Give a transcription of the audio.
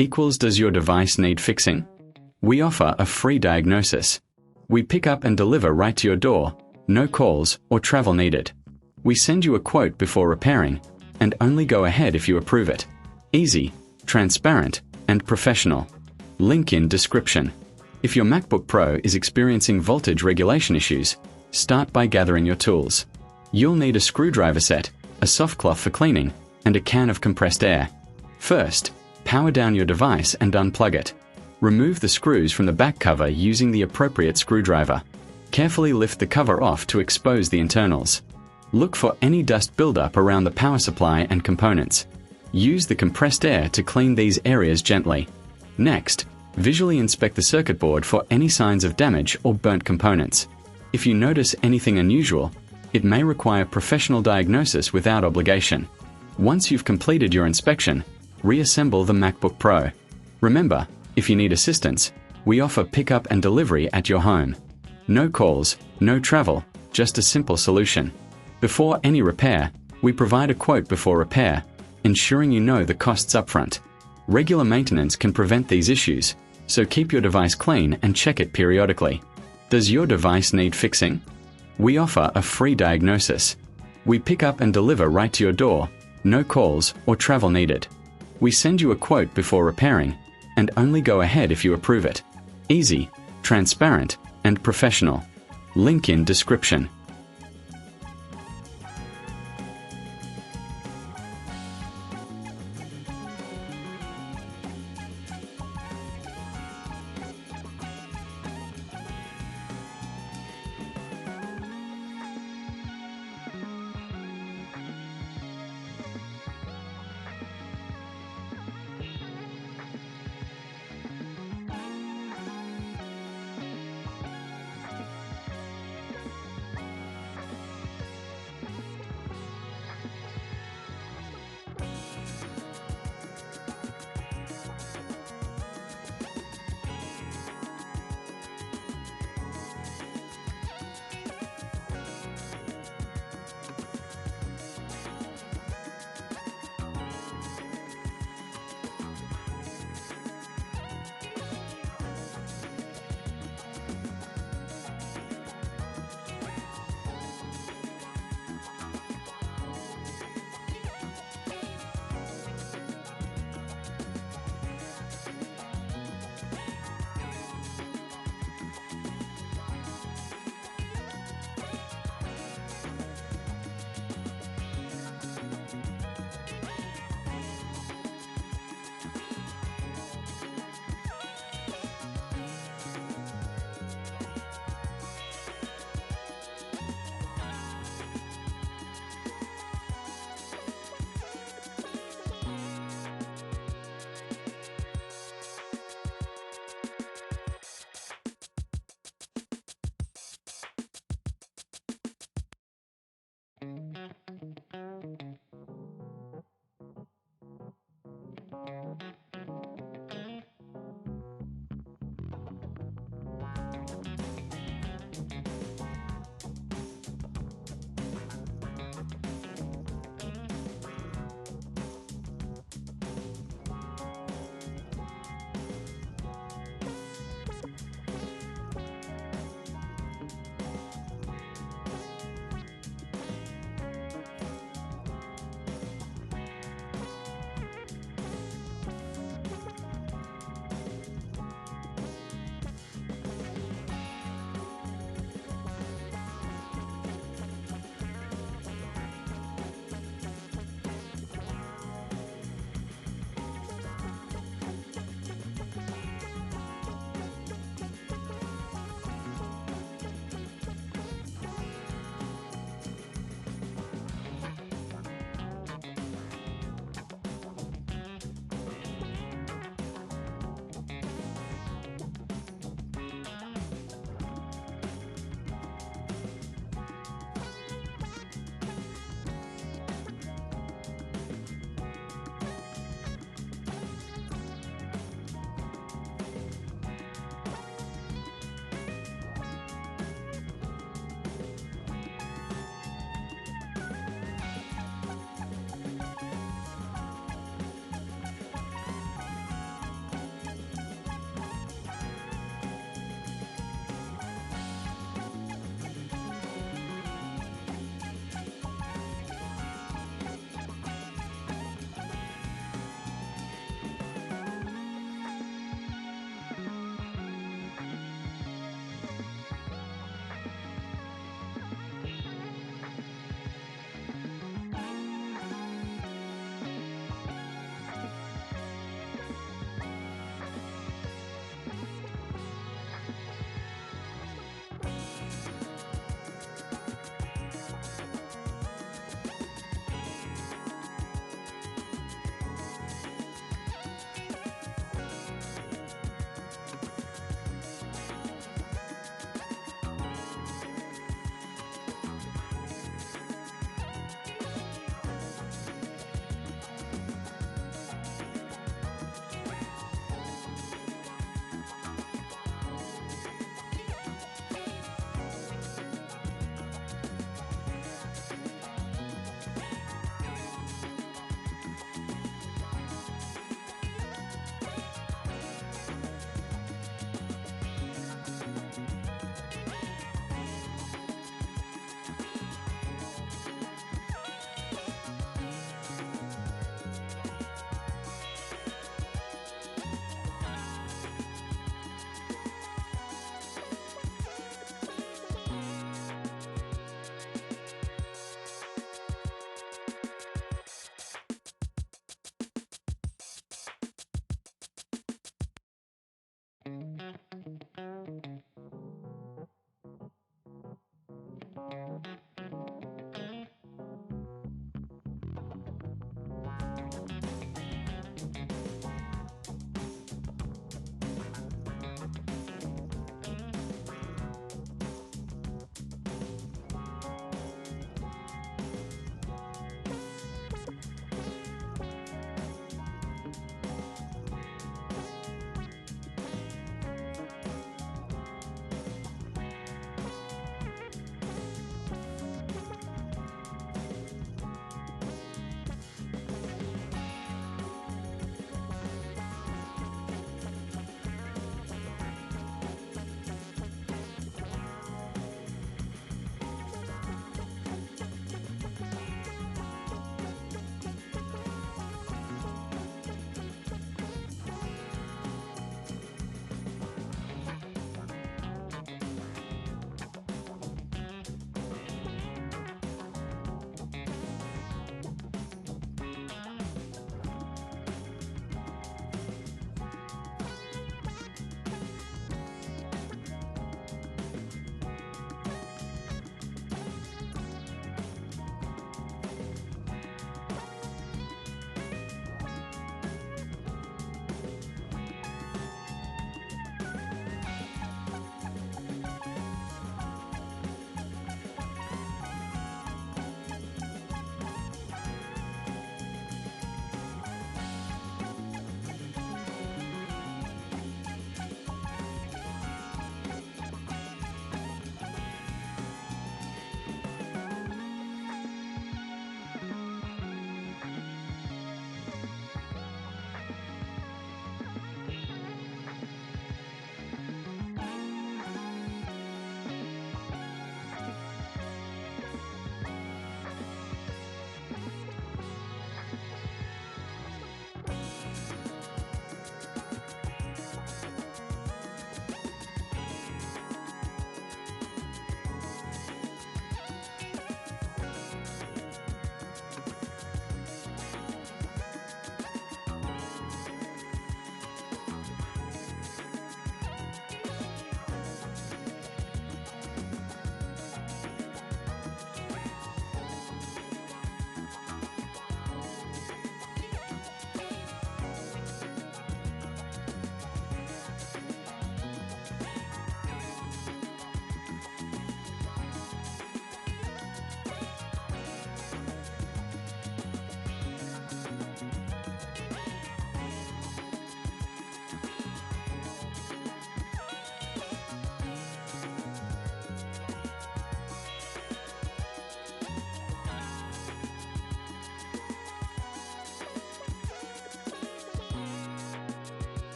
equals does your device need fixing? We offer a free diagnosis. We pick up and deliver right to your door, no calls or travel needed. We send you a quote before repairing, and only go ahead if you approve it. Easy, transparent, and professional. Link in description. If your MacBook Pro is experiencing voltage regulation issues, start by gathering your tools. You'll need a screwdriver set, a soft cloth for cleaning, and a can of compressed air. First, power down your device and unplug it. Remove the screws from the back cover using the appropriate screwdriver. Carefully lift the cover off to expose the internals. Look for any dust buildup around the power supply and components. Use the compressed air to clean these areas gently. Next, visually inspect the circuit board for any signs of damage or burnt components. If you notice anything unusual, it may require professional diagnosis without obligation. Once you've completed your inspection, reassemble the MacBook Pro. Remember, if you need assistance, we offer pickup and delivery at your home. No calls, no travel, just a simple solution. Before any repair, we provide a quote before repair, ensuring you know the costs upfront. Regular maintenance can prevent these issues, so keep your device clean and check it periodically. Does your device need fixing? We offer a free diagnosis. We pick up and deliver right to your door, no calls or travel needed. We send you a quote before repairing, and only go ahead if you approve it. Easy, transparent, and professional. Link in description.